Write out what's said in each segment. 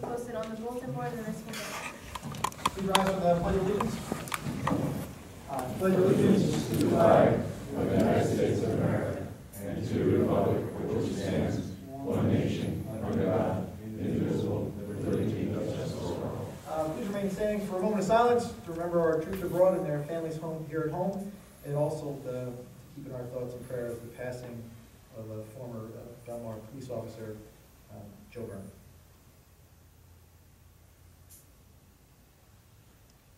posted on the bulletin board in the municipal building. Please rise for the Pledge of Allegiance. I pledge allegiance to the flag of the United States of America and to the republic for which it stands, one nation, under God, indivisible, with liberty and justice for all. Please remain standing for a moment of silence to remember our troops abroad and their families home here at home, and also to keep in our thoughts and prayers the passing of a former Belmar police officer, Joe Byrne.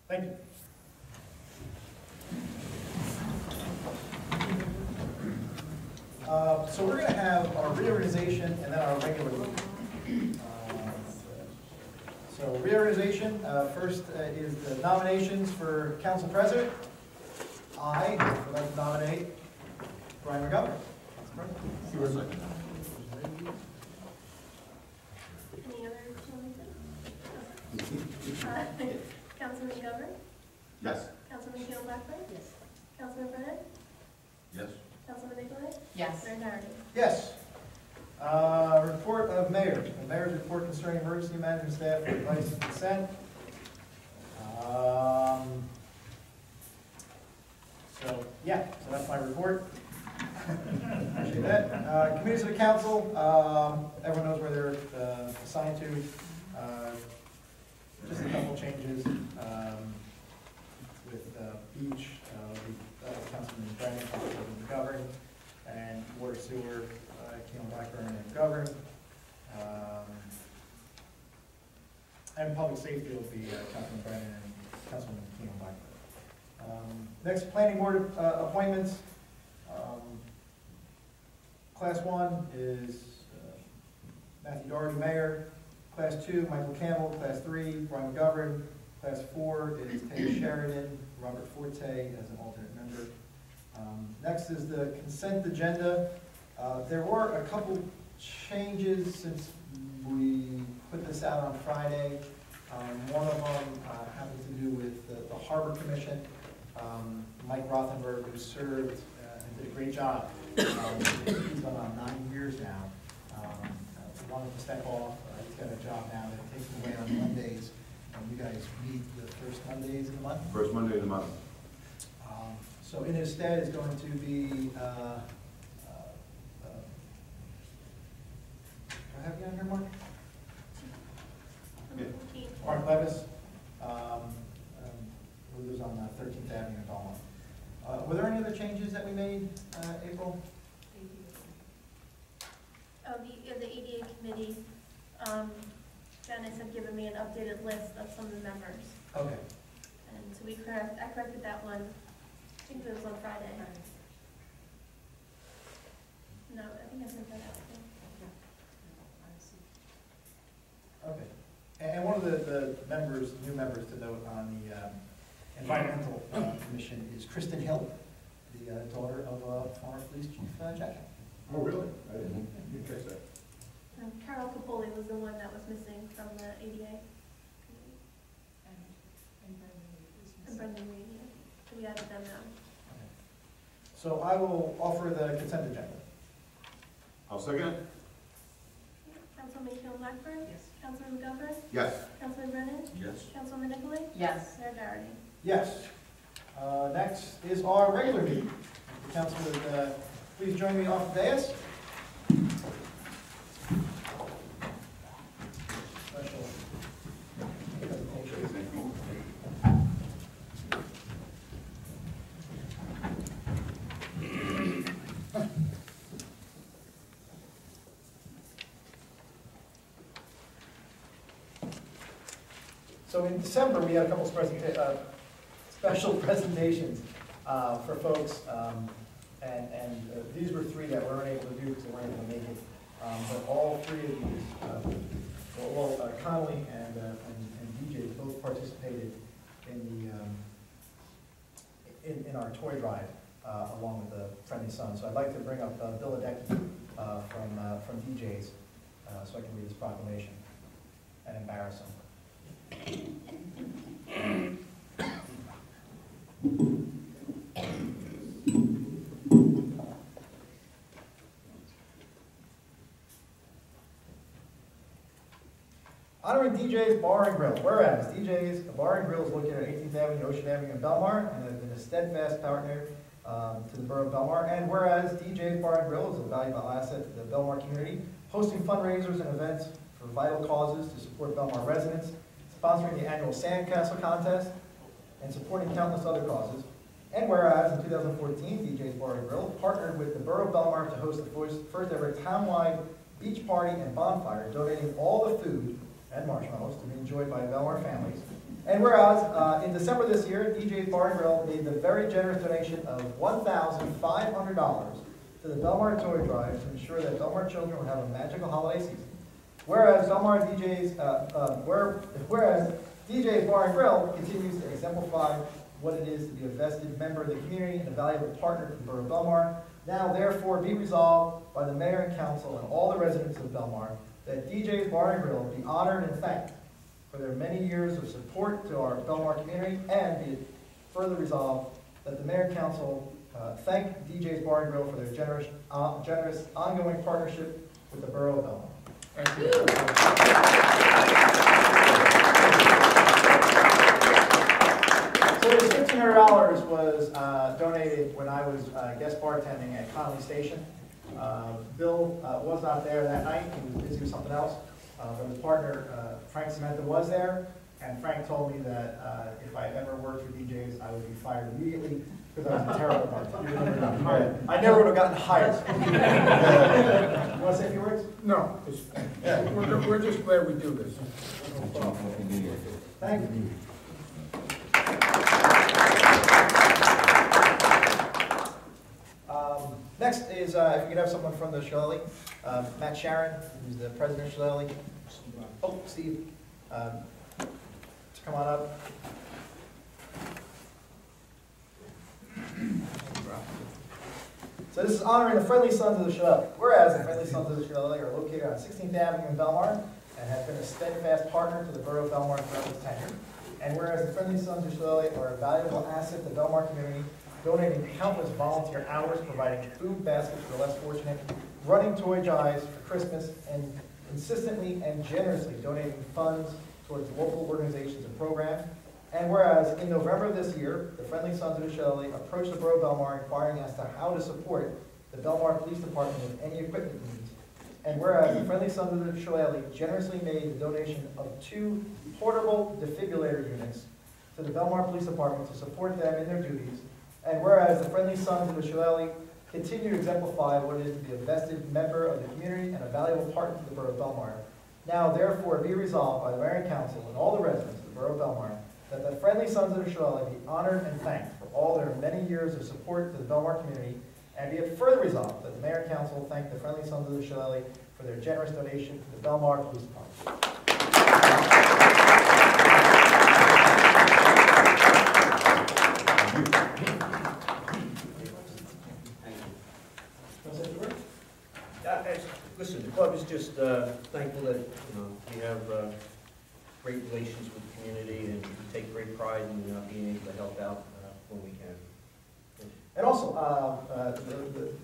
Thank you. So we're going to have our reorganization and then our regular meeting. So reorganization, first is the nominations for council president. I would like to nominate Brian McGovern. Any other nominations? Councilman McGovern? Yes. Councilman Blackburn? Yes. Councilman Brennan? Yes. Councilman Nicolay? Yes. Mayor Doherty? Yes. Report of mayor. The mayor's report concerning emergency management staff for advice and consent. So that's my report. Appreciate that. Committees of the council, everyone knows where they're assigned to. Just a couple changes with each. Councilman Brennan, Councilman McGovern, and water sewer, Keon Blackburn and McGovern. And public safety will be Councilman Brennan and Councilman Keon Blackburn. Next, planning board appointments. Class 1 is Matthew Doherty, mayor. Class 2, Michael Campbell. Class 3, Brian McGovern. Class 4 is Ted Sheridan, Robert Forte as an alternate member. Next is the consent agenda. There were a couple changes since we put this out on Friday. One of them happens to do with the Harbor Commission. Mike Rothenberg, who served and did a great job. He's been on 9 years now. Wanted to step off. He's got a job now that takes him away on Mondays. You guys meet the first Mondays of the month? First Monday of the month. So in his stead is going to be, do I have you on here, Mark? Yeah. Mark Levis, who lives on 13th Avenue in Belmar. Were there any other changes that we made, April? Oh, the ADA committee, Janice had given me an updated list of some of the members. Okay. And so I corrected that one. I think it was on Friday. No, I think I sent that out. Okay. And one of the members, new members to note on the environmental commission is Kristen Hill, the daughter of former police chief Jack. Oh, really? I didn't catch that. Carol Capoli was the one that was missing from the ADA. And Brendan Reed, yeah. So we added them now. Okay. So I will offer the consent agenda. I'll second it. Councilman Blackburn? Yes. Councilman McGovern? Yes. Councilman Brennan? Yes. Councilman Nicolay? Yes. Mayor Doherty? Yes. Next is our regular meeting. If the council would please join me off the dais. Special. So in December, we had a couple of special presentations for folks, and these were 3 that we weren't able to do because they weren't able to make it. But all 3 of these, Connolly and DJ both participated in the in our toy drive along with the Friendly Sun. So I'd like to bring up Bill Adecki from DJ's so I can read his proclamation and embarrass him. Honoring DJ's Bar and Grill. Whereas DJ's Bar and Grill is located at 18th Avenue, Ocean Avenue in Belmar, and has been a steadfast partner to the Borough of Belmar. And whereas DJ's Bar and Grill is a valuable asset to the Belmar community, hosting fundraisers and events for vital causes to support Belmar residents, sponsoring the annual Sandcastle contest, and supporting countless other causes. And whereas in 2014, DJ's Bar and Grill partnered with the Borough of Belmar to host the first ever townwide beach party and bonfire, donating all the food and marshmallows to be enjoyed by Belmar families. And whereas in December this year, DJ's Bar and Grill made the very generous donation of $1,500 to the Belmar Toy Drive to ensure that Belmar children will have a magical holiday season. Whereas whereas DJ's Bar and Grill continues to exemplify what it is to be a vested member of the community and a valuable partner to the Borough of Belmar. Now, therefore, be resolved by the Mayor and Council and all the residents of Belmar that DJ's Bar and Grill be honored and thanked for their many years of support to our Belmar community, and be it further resolved that the Mayor and Council thank DJ's Bar and Grill for their generous ongoing partnership with the Borough of Belmar. Thank you. So this $1,500 was donated when I was guest bartending at Connolly Station. Bill was not there that night. He was busy with something else. But his partner, Frank Cementa, was there. And Frank told me that if I ever worked for DJ's, I would be fired immediately because I was a terrible bartender. I never would have gotten hired. You want to say a few words? No, we're just glad we do this. No problem. Thank you. Next is, if you could have someone from the Shillelagh, Matt Sharon, who's the president of Shillelagh. Oh, Steve, to come on up. So this is honoring the Friendly Sons of the Shillelagh. Whereas the Friendly Sons of the Shillelagh are located on 16th Avenue in Belmar and have been a steadfast partner to the Borough of Belmar throughout its tenure. And whereas the Friendly Sons of Shillelagh are a valuable asset to the Belmar community, donating countless volunteer hours, providing food baskets for the less fortunate, running toy drives for Christmas, and consistently and generously donating funds towards local organizations and programs. And whereas in November of this year, the Friendly Sons of the Shillelagh approached the Borough of Belmar inquiring as to how to support the Belmar Police Department with any equipment needs. And whereas the Friendly Sons of the Shillelagh generously made the donation of 2 portable defibrillator units to the Belmar Police Department to support them in their duties. And whereas the Friendly Sons of the Shillelagh continue to exemplify what it is to be a vested member of the community and a valuable partner to the Borough of Belmar. Now, therefore, be resolved by the Mayor and Council and all the residents of the Borough of Belmar that the Friendly Sons of the Shillelagh be honored and thanked for all their many years of support to the Belmar community, and be it further resolved that the Mayor and Council thank the Friendly Sons of the Shillelagh for their generous donation to the Belmar Police Department. Listen, the club is just thankful that we have great relations with the community, and we take great pride in being able to help out when we can. And also,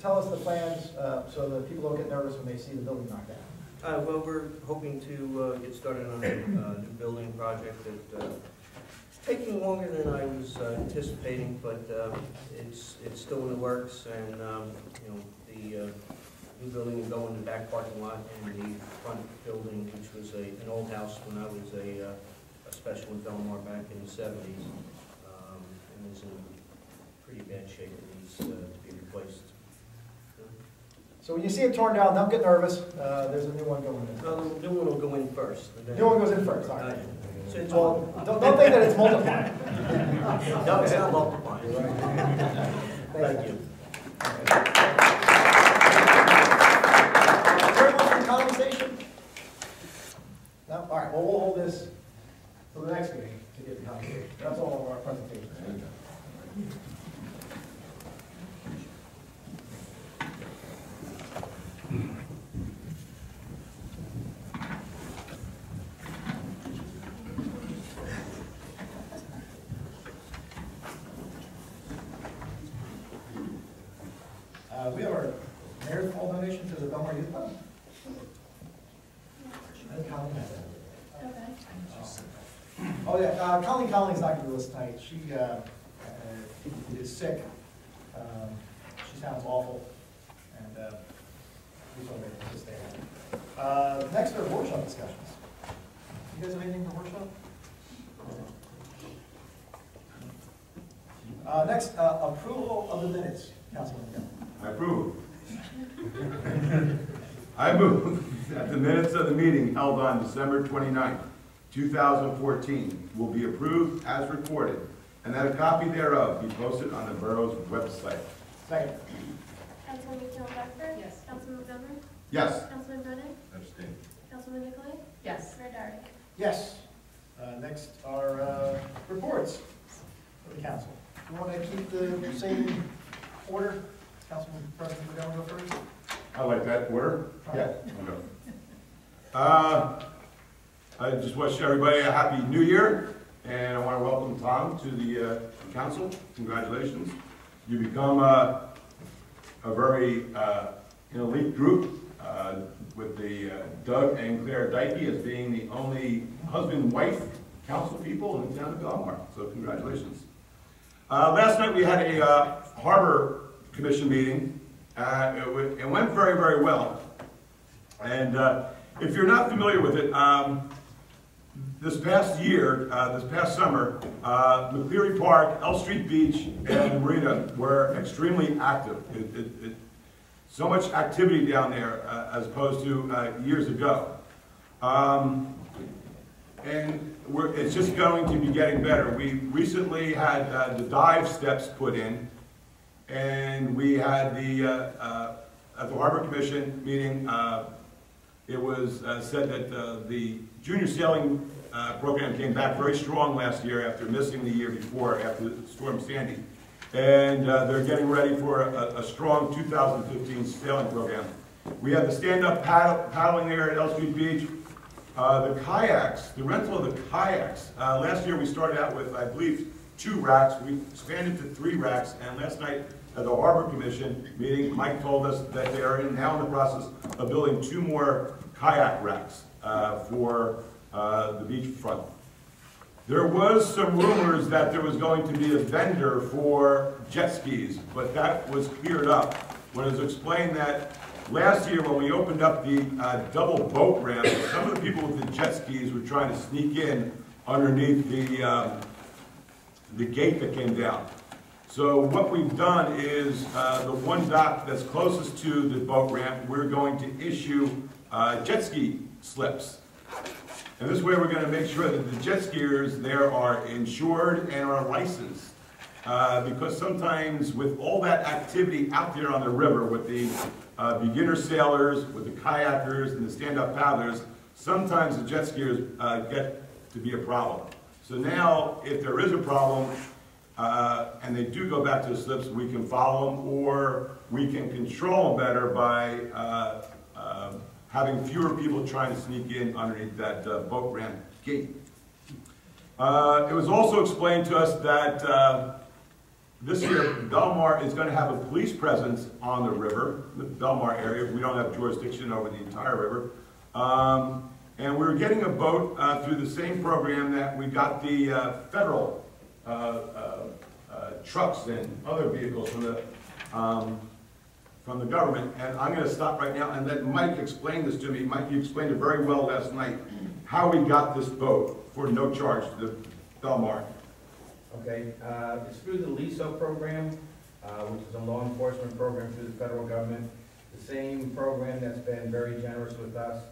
tell us the plans so that people don't get nervous when they see the building knocked down. Well, we're hoping to get started on a new building project that it's taking longer than I was anticipating, but it's still in the works, and the new building will go in the back parking lot, and the front building, which was an old house when I was a special in Belmar back in the 70s, and is in pretty bad shape. It needs to be replaced. So when you see it torn down, don't get nervous. There's a new one going in. No, the new one will go in first. The new one goes in first. All right. So it's Well, don't think that it's multiplying. No, it's not multiplying. Thank you. Conversation? No? All right, well, we'll hold this for the next meeting to get the conversation. That's all of our presentations. We have our mayor's fall donation to the Belmar Youth Club. I think Colin has that. Oh, yeah, Colleen Collins not gonna be with us tonight. She is sick. She sounds awful, and we told her to stay home. Next are workshop discussions. You guys have anything for workshop? Next, approval of the minutes, Councilman Young. I approve. I move that the minutes of the meeting held on December 29th, 2014 will be approved as recorded, and that a copy thereof be posted on the borough's website. Second. Councilman Beckford? Yes. Councilman Montgomery? Yes. Councilman Brennan? Abstain. Councilman Nicolay? Yes. Mayor Dyer? Yes. Next are reports for the council. You want to keep the same order? Councilman President, we're going to go first? I like that order. Yeah. I just wish everybody a happy new year, and I want to welcome Tom to the council. Congratulations. You become a very an elite group with the Doug and Claire Dykey as being the only husband-wife council people in the town of Belmar. So congratulations. Last night we had a Harbor Commission meeting. It went very, very well. And if you're not familiar with it, this past year, this past summer, McCleary Park, L Street Beach, and the marina were extremely active. So much activity down there as opposed to years ago. And it's just going to be getting better. We recently had the dive steps put in, and we had at the Harbor Commission meeting, it was said that the junior sailing program came back very strong last year after missing the year before after Storm Sandy. And they're getting ready for a strong 2015 sailing program. We had the stand-up paddling there at L Street Beach. The kayaks, the rental of the kayaks. Last year we started out with, I believe, 2 racks. We expanded to 3 racks, and last night at the Harbor Commission meeting, Mike told us that they are now in the process of building 2 more kayak racks for the beachfront. There was some rumors that there was going to be a vendor for jet skis, but that was cleared up when it was explained that last year when we opened up the double boat ramp, some of the people with the jet skis were trying to sneak in underneath the gate that came down. So what we've done is the one dock that's closest to the boat ramp, we're going to issue jet ski slips. And this way we're going to make sure that the jet skiers there are insured and are licensed. Because sometimes with all that activity out there on the river with the beginner sailors, with the kayakers and the stand-up paddlers, sometimes the jet skiers get to be a problem. So now if there is a problem and they do go back to the slips, we can follow them, or we can control them better by having fewer people trying to sneak in underneath that boat ramp gate. It was also explained to us that this year Belmar is going to have a police presence on the river, the Belmar area. We don't have jurisdiction over the entire river. And we're getting a boat through the same program that we got the federal trucks and other vehicles from the government. And I'm going to stop right now and let Mike explain this to me. Mike, you explained it very well last night, how we got this boat for no charge to the Belmar. Okay, it's through the LISO program, which is a law enforcement program through the federal government. The same program that's been very generous with us,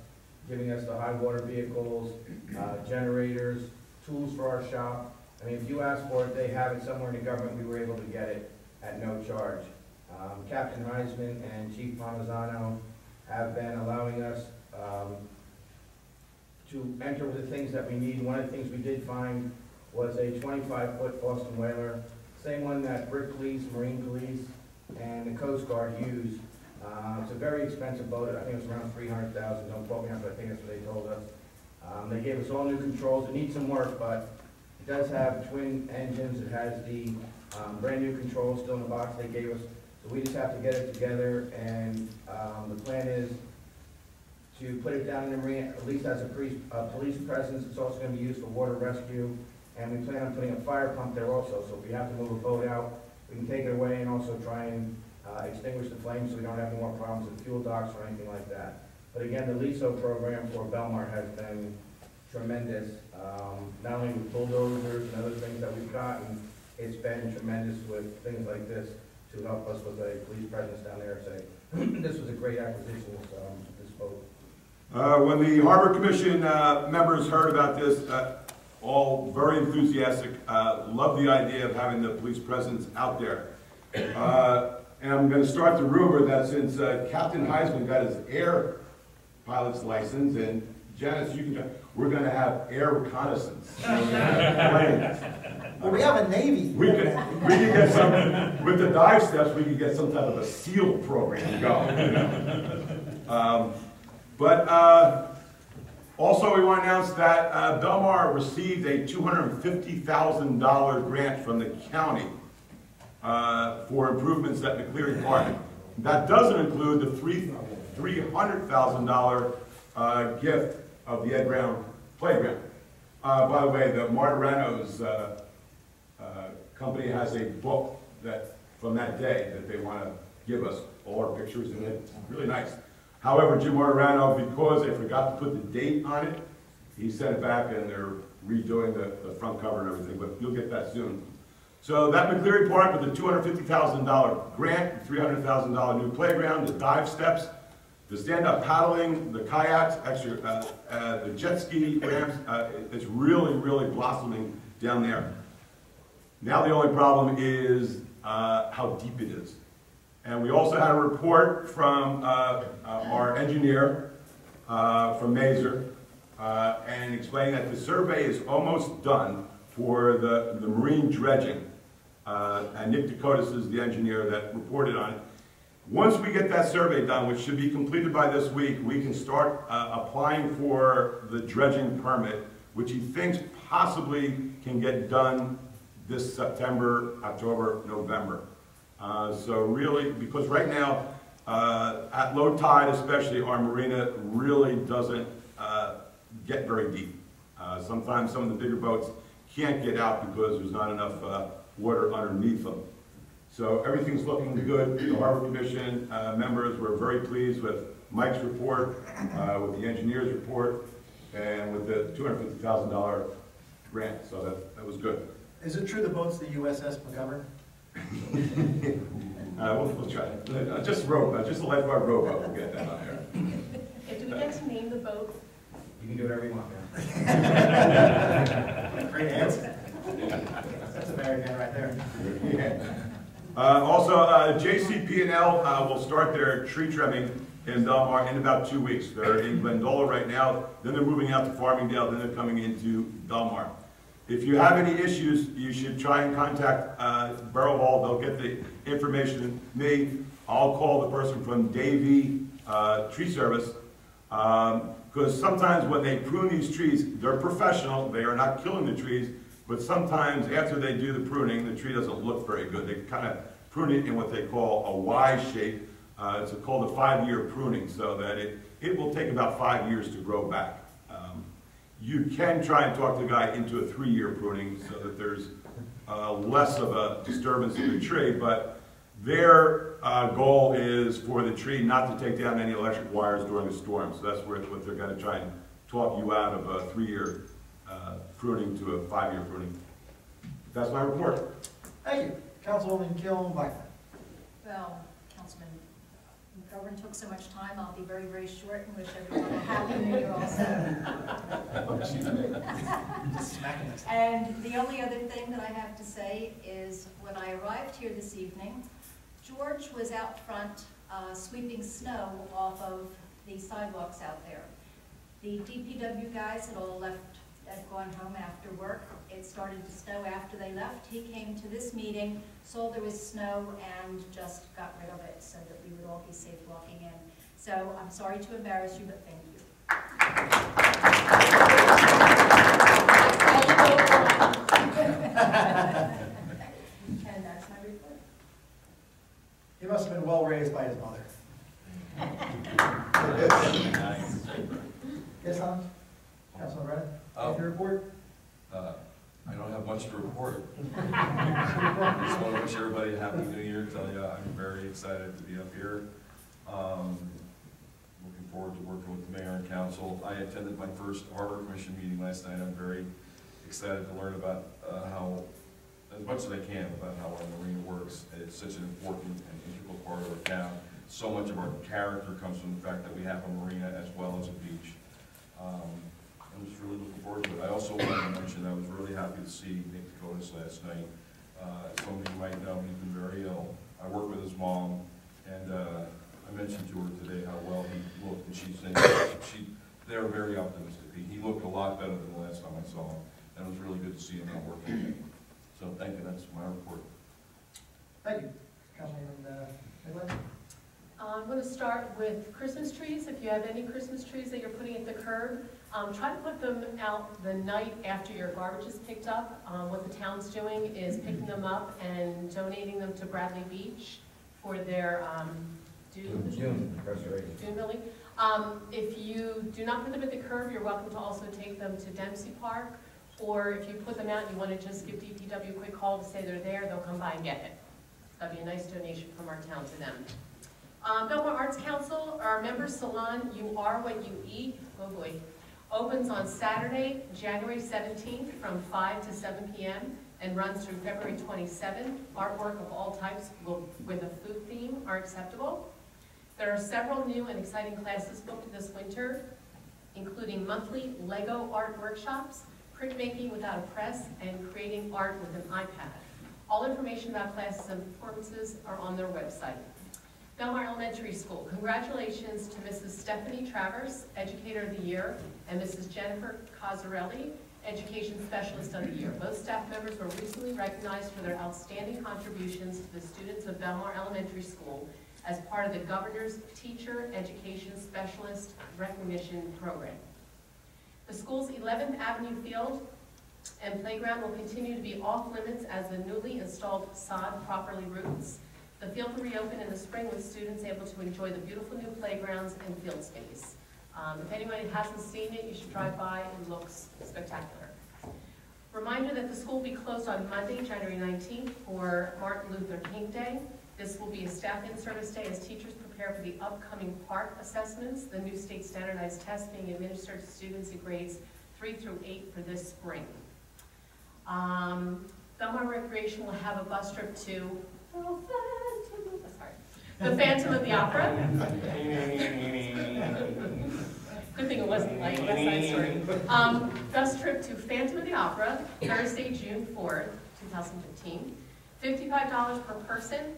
giving us the high water vehicles, generators, tools for our shop. I mean, if you ask for it, they have it somewhere in the government. We were able to get it at no charge. Captain Heisman and Chief Mamazano have been allowing us to enter with the things that we need. One of the things we did find was a 25-foot Boston whaler, same one that Brit Police, Marine Police, and the Coast Guard use. It's a very expensive boat. I think it's around $300,000. Don't quote me on it, but I think that's what they told us. They gave us all new controls. It needs some work, but it does have twin engines. It has the brand new controls still in the box they gave us. So we just have to get it together, and the plan is to put it down in the marina, at least as a police presence. It's also going to be used for water rescue, and we plan on putting a fire pump there also, so if we have to move a boat out, we can take it away and also try and extinguish the flames so we don't have any more problems with fuel docks or anything like that. But again, the LISO program for Belmar has been tremendous, not only with bulldozers and other things that we've gotten, it's been tremendous with things like this to help us with a police presence down there. Say, this was a great acquisition, this boat. When the Harbor Commission members heard about this, all very enthusiastic, loved the idea of having the police presence out there. And I'm going to start the rumor that since Captain Heisman got his air pilot's license, and Janice, we're going to have air reconnaissance. Well, we have a Navy. We could get some, with the dive steps, we could get some type of a SEAL program going. You know? Also we want to announce that Belmar received a $250,000 grant from the county for improvements at McCleary Park. That doesn't include the $300,000 gift of the Ed Brown Playground. By the way, the Martirano's company has a book from that day that they want to give us, all our pictures in it. It's really nice. However, Jim Martirano, because they forgot to put the date on it, he sent it back and they're redoing the front cover and everything, but you'll get that soon. So that McCleary Park with the $250,000 grant, $300,000 new playground, the dive steps, the stand-up paddling, the kayaks, actually the jet ski ramps, it's really, really blossoming down there. Now the only problem is how deep it is. And we also had a report from our engineer from Mazer and explaining that the survey is almost done for the marine dredging. And Nick Dakotas is the engineer that reported on it. Once we get that survey done, which should be completed by this week, we can start applying for the dredging permit, which he thinks possibly can get done this September, October, November. So really, because right now, at low tide especially, our marina really doesn't get very deep. Sometimes some of the bigger boats can't get out because there's not enough water underneath them. So everything's looking good. The Harbor Commission members were very pleased with Mike's report, with the engineer's report, and with the $250,000 grant. So that was good. Is it true the boat's the USS McGovern? We'll try it. Just a lifeguard rowboat. We'll get that on there. Do we get to name the boat? You can do whatever you want, man. Great answer. That's American right there. Yeah. Also, JCP&L will start their tree trimming in Belmar in about 2 weeks. They're in Glendola right now, then they're moving out to Farmingdale, then they're coming into Belmar. If you have any issues, you should try and contact Borough Hall. They'll get the information to me. I'll call the person from Davie Tree Service, because sometimes when they prune these trees, they're professional. They are not killing the trees, but sometimes after they do the pruning, the tree doesn't look very good. They kind of prune it in what they call a Y shape. It's called a 5-year pruning, so that it will take about 5 years to grow back. You can try and talk the guy into a 3-year pruning so that there's less of a disturbance in the tree, but their goal is for the tree not to take down any electric wires during a storm. So that's what they're going to try and talk you out of a 3-year pruning to a 5-year pruning. That's my report. Thank you. Councilwoman Killen-Blackman. Well, Councilman McGovern took so much time, I'll be very, very short and wish everyone a happy New Year also. Just smacking us. And the only other thing that I have to say is when I arrived here this evening, George was out front sweeping snow off of the sidewalks out there. The DPW guys had all gone home after work. It started to snow after they left. He came to this meeting, saw there was snow, and just got rid of it so that we would all be safe walking in. So I'm sorry to embarrass you, but thank you. And that's my report. He must have been well raised by his mother. to report? I don't have much to report. I just want to wish everybody a happy new year, tell you I'm very excited to be up here. Looking forward to working with the mayor and council. I attended my first Harbor Commission meeting last night. I'm very excited to learn about how, as much as I can, about how our marina works. It's such an important and integral part of our town. So much of our character comes from the fact that we have a marina as well as a beach. I'm just really looking forward to it. I also wanted to mention I was really happy to see Nick Dakotas last night. Some of you might know he's been very ill. I work with his mom, and I mentioned to her today how well he looked, and she's saying they were very optimistic. He looked a lot better than the last time I saw him, and it was really good to see him out working again. So thank you. That's my report. Thank you. Councilman Nicolay? I'm going to start with Christmas trees. If you have any Christmas trees that you're putting at the curb, try to put them out the night after your garbage is picked up. What the town's doing is picking them up and donating them to Bradley Beach for their June restoration. June building. If you do not put them at the curb, you're welcome to also take them to Dempsey Park, or if you put them out and you want to just give DPW a quick call to say they're there, they'll come by and get it. That'd be a nice donation from our town to them. Belmar Arts Council, our member salon, You Are What You Eat, oh boy, opens on Saturday, January 17th from 5 to 7 p.m. and runs through February 27th. Artwork of all types with a food theme are acceptable. There are several new and exciting classes booked this winter, including monthly Lego art workshops, printmaking without a press, and creating art with an iPad. All information about classes and performances are on their website. Belmar Elementary School, congratulations to Mrs. Stephanie Travers, Educator of the Year, and Mrs. Jennifer Cozzarelli, Education Specialist of the Year. Both staff members were recently recognized for their outstanding contributions to the students of Belmar Elementary School as part of the Governor's Teacher Education Specialist Recognition Program. The school's 11th Avenue field and playground will continue to be off limits as the newly installed sod properly roots. The field will reopen in the spring with students able to enjoy the beautiful new playgrounds and field space. If anybody hasn't seen it, you should drive by. It looks spectacular. Reminder that the school will be closed on Monday, January 19th for Martin Luther King Day. This will be a staff in-service day as teachers prepare for the upcoming PARCC assessments, the new state standardized test being administered to students in grades 3 through 8 for this spring. Belmar Recreation will have a bus trip to the Phantom of the Opera. Good thing it wasn't like West Side Story. Bus trip to Phantom of the Opera, Thursday, June 4th, 2015. $55 per person,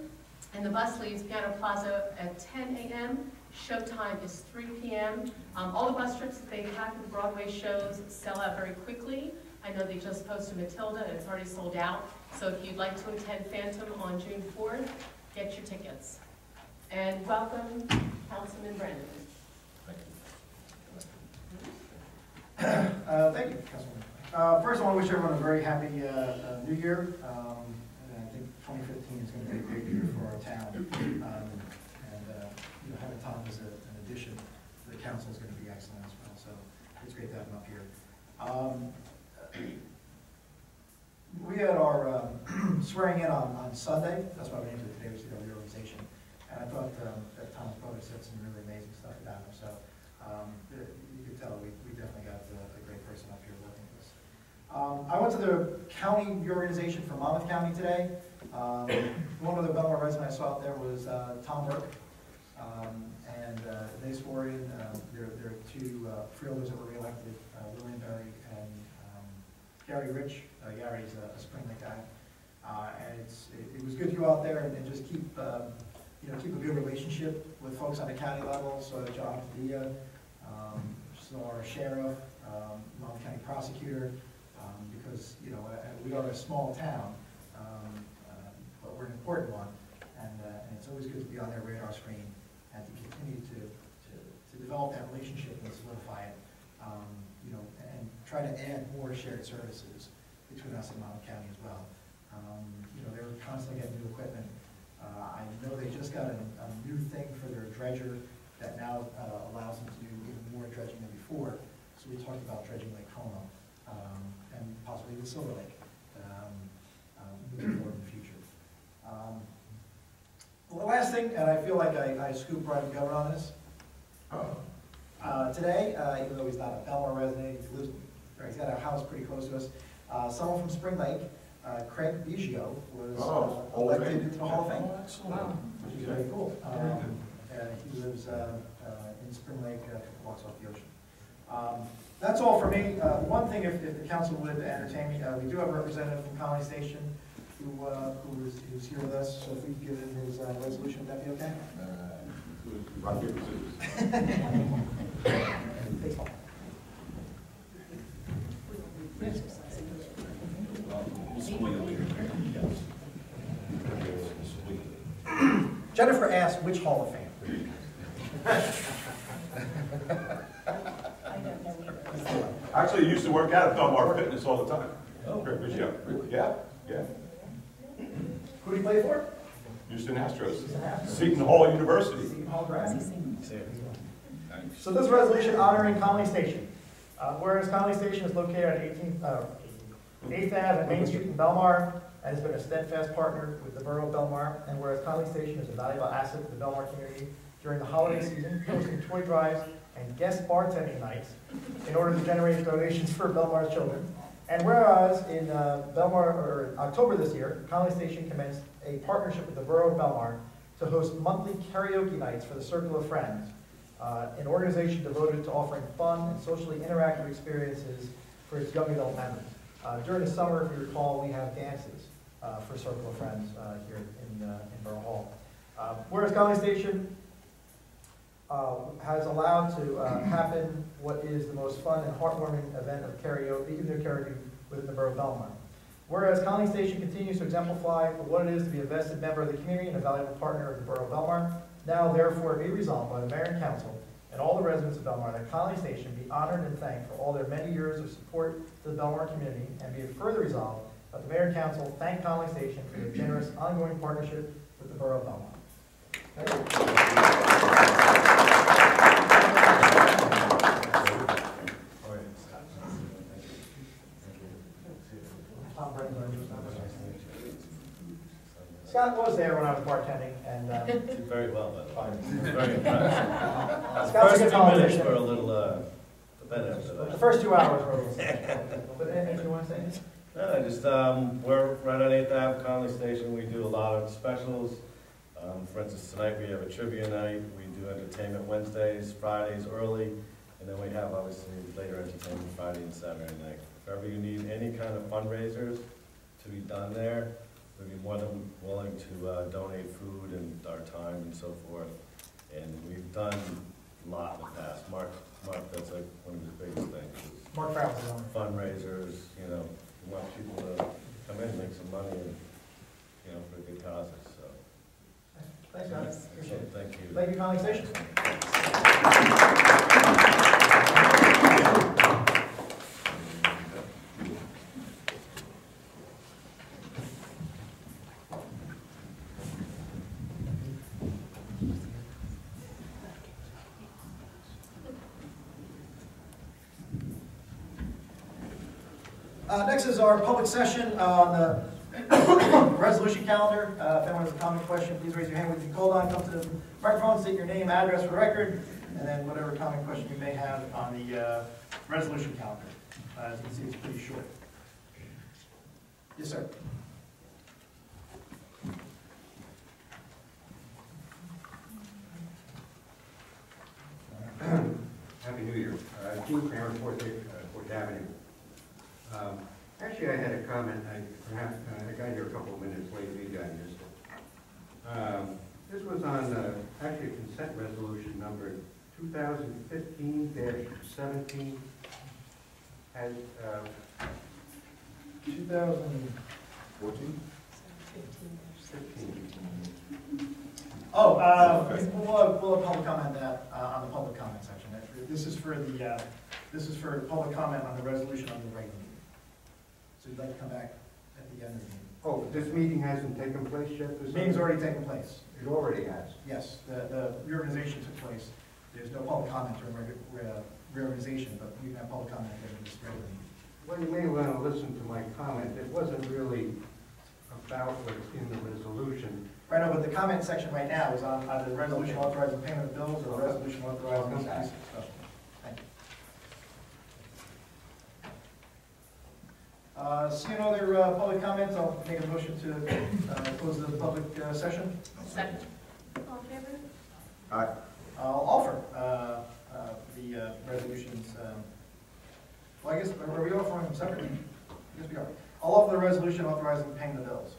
and the bus leaves Piano Plaza at 10 a.m. Showtime is 3 p.m. All the bus trips that they have for the Broadway shows sell out very quickly. I know they just posted Matilda, and it's already sold out. So if you'd like to attend Phantom on June 4th, get your tickets. And welcome, Councilman Brennan. Thank you, Councilman. First, I want to wish everyone a very happy New Year. And I think 2015 is going to be a big year for our town. Having Tom as an addition to the council is going to be excellent as well. So it's great to have him up here. We had our swearing in on Sunday. That's why we named it today, was the reorganization. And I thought that Tom probably said some really amazing stuff about him. So you could tell we definitely got a great person up here working with us. I went to the county reorganization for Monmouth County today. One of the Belmar residents I saw out there was Tom Burke. And they swore in. There are two freeholders that were reelected, William Berry and Gary Rich. Gary's a Spring Lake guy. And it was good to go out there and just keep keep a good relationship with folks on the county level. So John Padilla, saw our sheriff, Monmouth County prosecutor, because we are a small town, but we're an important one, and it's always good to be on their radar screen and to continue to develop that relationship and solidify it, and try to add more shared services between us and Monmouth County as well. They're constantly getting new equipment. I know they just got a new thing for their dredger that now allows them to do even more dredging than before. So we talked about dredging Lake Como. the Silver Lake, moving forward in the future. Well, the last thing, and I feel like I scooped Brian McGovern on this. Today, even though he's not a Belmar resident, he's got a house pretty close to us. Someone from Spring Lake, Craig Biggio, was elected into the Hall of Fame. Oh, excellent. Which is very cool. He lives in Spring Lake, a couple blocks off the ocean. That's all for me. One thing, if the council would entertain me, we do have a representative from Colony Station who's here with us, so if we could give him his resolution, would that be okay? Rock, paper, scissors. Baseball. Jennifer asked, which Hall of Fame? Actually, he used to work out at Belmar Fitness all the time. Oh. Yeah. Who do you play for? Houston Astros. Houston Astros. Seton Hall University. Seton Hall grad. So this resolution honoring Colony Station. Whereas Colony Station is located on 8th Ave and Main Street in Belmar, and has been a steadfast partner with the Borough of Belmar, and whereas Colony Station is a valuable asset to the Belmar community during the holiday season, hosting toy drives and guest bartending nights in order to generate donations for Belmar's children. And whereas in October this year, Colony Station commenced a partnership with the Borough of Belmar to host monthly karaoke nights for the Circle of Friends, an organization devoted to offering fun and socially interactive experiences for its young adult members. During the summer, if you recall, we have dances for Circle of Friends here in Borough Hall. Whereas Colony Station has allowed to happen what is the most fun and heartwarming event of karaoke, evening karaoke within the Borough of Belmar. Whereas Colony Station continues to exemplify what it is to be a vested member of the community and a valuable partner of the Borough of Belmar, now therefore be resolved by the Mayor and Council and all the residents of Belmar that Colony Station be honored and thanked for all their many years of support to the Belmar community, and be it further resolved that the Mayor and Council thank Colony Station for their generous ongoing partnership with the Borough of Belmar. Thank you. Scott was there when I was bartending, and Did very well, by the way. fine. Very impressed. Scott's a First good 2 minutes politician. were a little, better after The that. first 2 hours were a little sad. But anything you want to say? No, just, we're right on 8th Ave, Conley Station, we do a lot of specials. For instance, tonight we have a trivia night, we do entertainment Wednesdays, Fridays early, and then we have obviously later entertainment Friday and Saturday night. If ever you need any kind of fundraisers to be done there, we'd be more than willing to donate food and our time and so forth. And we've done a lot in the past. Mark, that's like one of his biggest things. Mark Farrell's on. Fundraisers, you know, we want people to come in, make some money, and, you know, for good causes, so. Thanks, guys. Appreciate it. Thank you. Thank you, Colony Station. Next is our public session on the resolution calendar. If anyone has a comment or question, please raise your hand. We can call on, come to the microphone, state your name, address for the record, and then whatever comment or question you may have on the resolution calendar. As you can see, it's pretty short. Yes, sir. Happy New Year. Gene Kramer, Fourth Avenue. Actually, I had a comment. I got here a couple of minutes late. Maybe I missed it. This was on actually consent resolution number 2015-17. Has 2014? 15. Oh, we'll have public comment that on the public comment section. This is for public comment on the resolution on the regular meeting. So you'd like to come back at the end of the meeting. Oh, this meeting hasn't taken place yet? The meeting's already taken place. It already has. Yes, the reorganization took place. There's no public comment during reorganization, but you can have public comment during this regular meeting. Well, you may want to listen to my comment. It wasn't really about what's in the resolution. Right, no, but the comment section right now is on either the resolution authorizing payment of bills or the resolution authorizing use of special. Thank you. Seeing no other public comments, I'll make a motion to close the public session. Second. All in favor? Aye. I'll offer the resolutions. Well, I guess, are we offering them separately? Yes, we are. I'll offer the resolution authorizing paying the bills.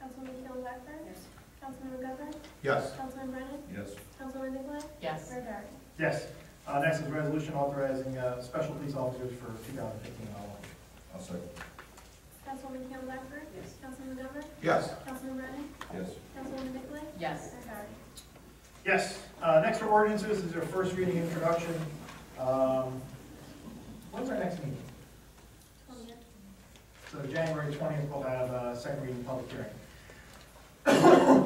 Councilwoman Keeling Blackburn? Yes. Councilman McGovern? Yes. Councilman Brennan? Yes. Councilwoman Nicolay? Yes. Mayor Doherty? Yes. Next is resolution authorizing special police officers for 2015 onward. I'll second. Councilwoman Keeling Blackburn? Yes. Councilman McGovern? Yes. Councilman Brennan? Yes. Councilwoman Nicolay? Yes. Mayor Doherty? Yes. Next for ordinances is our first reading introduction. When's our next meeting? 20th. So January 20th, we'll have a second reading public hearing.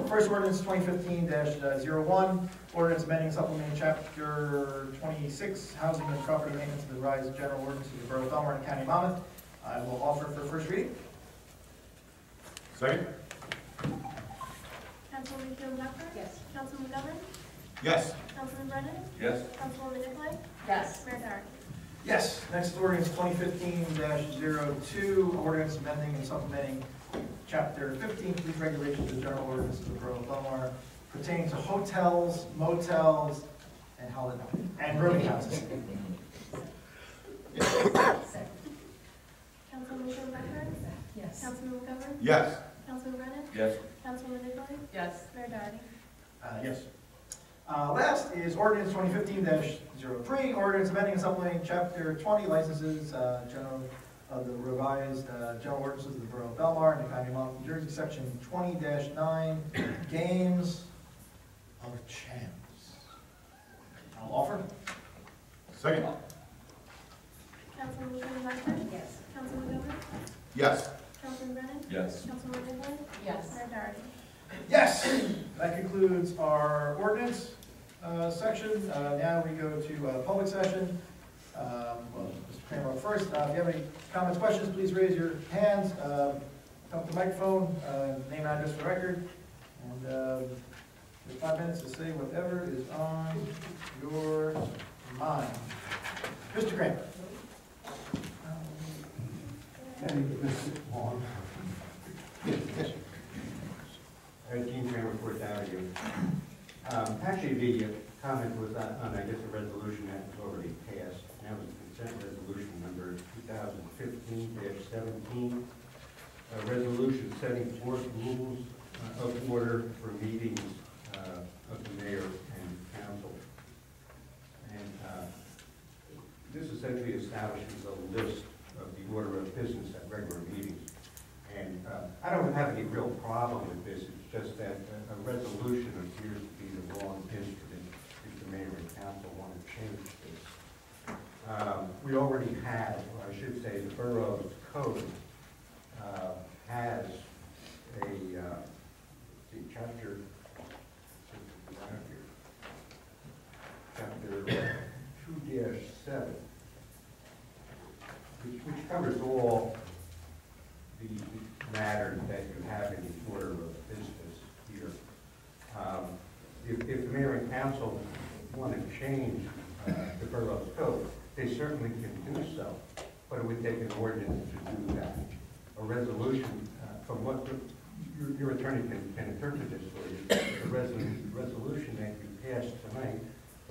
First ordinance 2015-01, ordinance amending supplementing chapter 26, housing and property maintenance of the revised general ordinance of the Borough of Belmar and County of Monmouth. I will offer for first reading. Second? Councilwoman Keeling Blackburn? Yes. Councilman McGovern? Yes. Councilman Brennan? Yes. Councilwoman Nicolay? Yes. Mayor Doherty? Yes. Next is ordinance 2015-02, ordinance amending and supplementing chapter 15, police regulations of the general ordinance of the Borough of Belmar pertaining to hotels, motels, and holiday, and rooming houses. Councilwoman Keeling Blackburn? Yes. Councilman McGovern? Yes. Councilman Brennan? Yes. Councilwoman Nicolay? Yes. Mayor Doherty? Yes. Last is ordinance 2015-03, ordinance amending and supplementing chapter 20, licenses, general of the revised general ordinances of the Borough of Belmar and the County of Monmouth, New Jersey, section 20-9, games of chance. I'll offer. Second? Councilwoman Keeling Blackburn? Yes. Councilman McGovern? Yes. Councilman Brennan? Yes. Councilwoman Nicolay? Yes. Mayor Doherty? Yes. That concludes our ordinance section. Now we go to public session. Well, Mr. Kramer up first. If you have any comments, questions, please raise your hands. Come to the microphone, name and address for the record. And you have 5 minutes to say whatever is on your mind. Mr. Kramer. Dean Kramer, 4th Avenue. Actually, the comment was on, I guess, a resolution that was already passed. That was consent resolution number 2015-17. A resolution setting forth rules of order for meetings of the mayor and council. And this essentially establishes a list of the order of business at regular meetings. And I don't have any real problem with this. It's just that a resolution appears to be the wrong instrument if the mayor and council want to change this. We already have, or I should say, the borough's code has a chapter 2-7, which covers all the matters that you have in the order of business here. If the mayor and council want to change the borough's code, they certainly can do so, but it would take an ordinance to do that. A resolution, from what your attorney can interpret this for you, the resolution that you passed tonight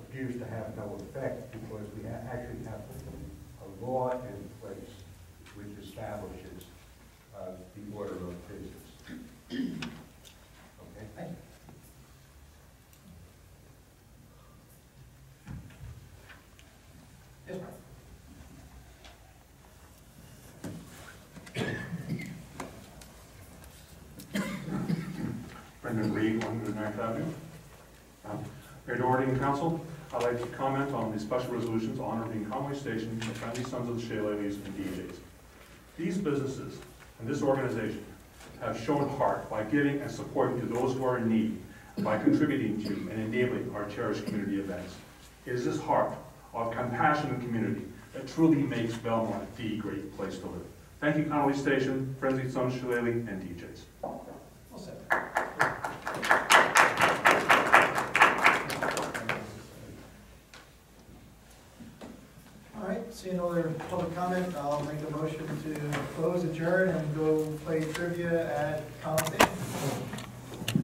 appears to have no effect because we actually have a law in place which establishes the order of business. Okay? Thank you. Yes, ma'am. Brendan Reed, 109th Avenue. Mayor Doherty and Council, I'd like to comment on the special resolutions honoring Conway Station, the Friendly Sons of the Shea Ladies, and DJs. These businesses and this organization have shown heart by giving and supporting to those who are in need, by contributing to and enabling our cherished community events. It is this heart of compassion and community that truly makes Belmar the great place to live. Thank you, Connolly Station, Frenzy Sons Shillelagh, and DJs. All set. All right, seeing no other public comment, I'll make a motion to close, adjourn, and go play trivia at College Station.